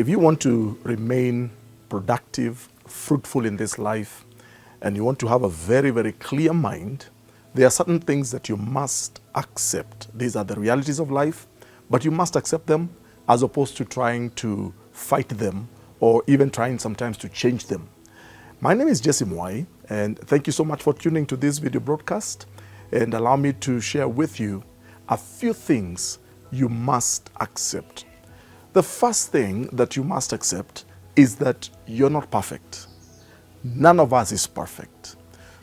If you want to remain productive, fruitful in this life, and you want to have a very, very clear mind, there are certain things that you must accept. These are the realities of life, but you must accept them as opposed to trying to fight them or even trying sometimes to change them. My name is Mwai, and thank you so much for tuning to this video broadcast, and allow me to share with you a few things you must accept. The first thing that you must accept is that you're not perfect. None of us is perfect.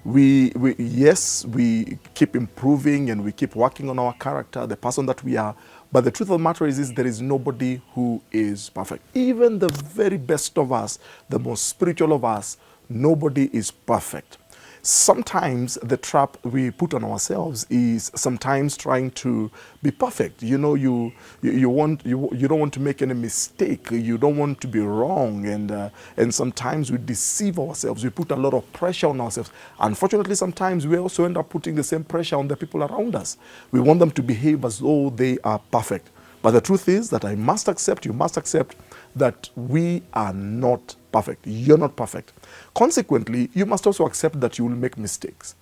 Yes, we keep improving and we keep working on our character, the person that we are. But the truth of the matter is there is nobody who is perfect. Even the very best of us, the most spiritual of us, nobody is perfect. Sometimes the trap we put on ourselves is sometimes trying to be perfect. You know, you don't want to make any mistake. You don't want to be wrong, and sometimes we deceive ourselves. We put a lot of pressure on ourselves. Unfortunately, sometimes we also end up putting the same pressure on the people around us. We want them to behave as though they are perfect. But the truth is that you must accept that we are not perfect. You're not perfect. Consequently, you must also accept that you will make mistakes.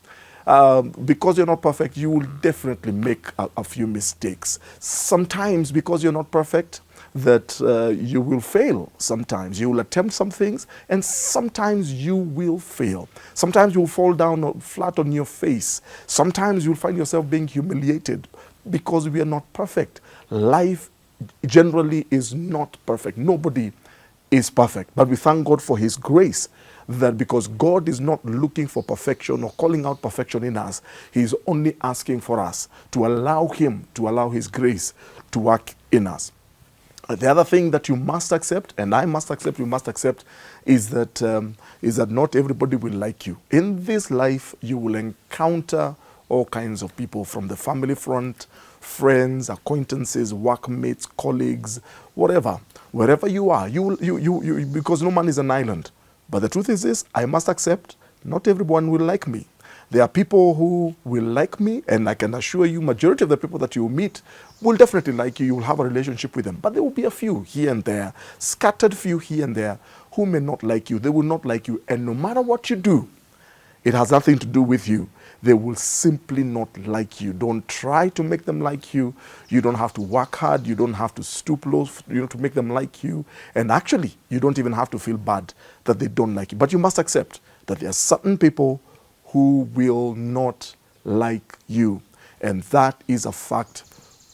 Because you're not perfect, you will definitely make a few mistakes. Sometimes, because you're not perfect, that you will fail. Sometimes you will attempt some things, and sometimes you will fail. Sometimes you will fall down flat on your face. Sometimes you'll find yourself being humiliated because we are not perfect. Life generally is not perfect. Nobody is perfect. But we thank God for His grace, that because God is not looking for perfection or calling out perfection in us, He is only asking for us to allow Him, to allow His grace to work in us. The other thing that you must accept, and I must accept, you must accept, is that not everybody will like you. In this life, you will encounter all kinds of people, from the family front, friends, acquaintances, workmates, colleagues, whatever. Wherever you are, because no man is an island. But the truth is this, I must accept, not everyone will like me. There are people who will like me, and I can assure you, majority of the people that you meet will definitely like you. You will have a relationship with them. But there will be a few here and there, scattered few here and there, who may not like you. They will not like you. And no matter what you do, it has nothing to do with you. They will simply not like you. Don't try to make them like you. You don't have to work hard. You don't have to stoop low to make them like you. And actually, you don't even have to feel bad that they don't like you. But you must accept that there are certain people who will not like you. And that is a fact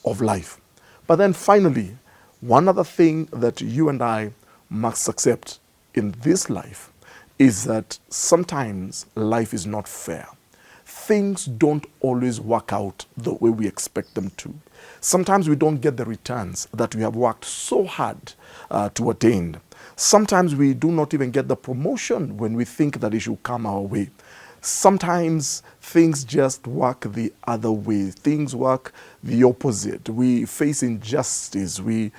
of life. But then finally, one other thing that you and I must accept in this life is that sometimes life is not fair. Things don't always work out the way we expect them to. Sometimes we don't get the returns that we have worked so hard to attain. Sometimes we do not even get the promotion when we think that it should come our way. Sometimes things just work the other way. Things work the opposite. We face injustice. We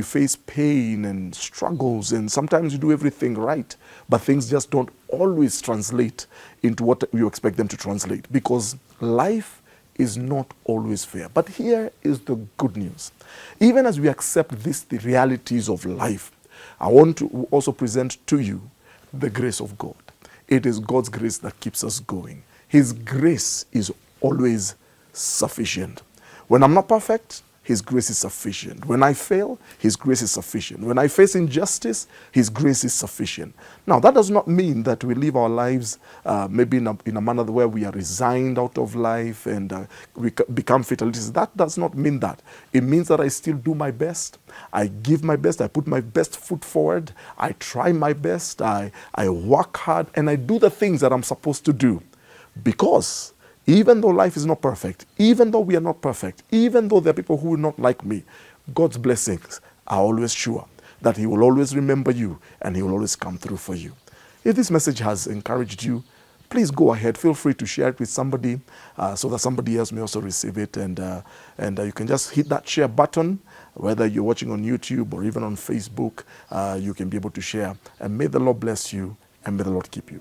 face pain and struggles, and sometimes we do everything right, but things just don't always translate into what you expect them to translate, because life is not always fair. But here is the good news. Even as we accept the realities of life, I want to also present to you the grace of God. It is God's grace that keeps us going. His grace is always sufficient. When I'm not perfect, His grace is sufficient. When I fail, His grace is sufficient. When I face injustice, His grace is sufficient. Now, that does not mean that we live our lives maybe in a manner where we are resigned out of life and we become fatalists. That does not mean that. It means that I still do my best. I give my best. I put my best foot forward. I try my best. I work hard, and I do the things that I'm supposed to do. Because even though life is not perfect, even though we are not perfect, even though there are people who will not like me, God's blessings are always sure that He will always remember you and He will always come through for you. If this message has encouraged you, please go ahead. Feel free to share it with somebody so that somebody else may also receive it. And you can just hit that share button, whether you're watching on YouTube or even on Facebook. You can be able to share. And may the Lord bless you, and may the Lord keep you.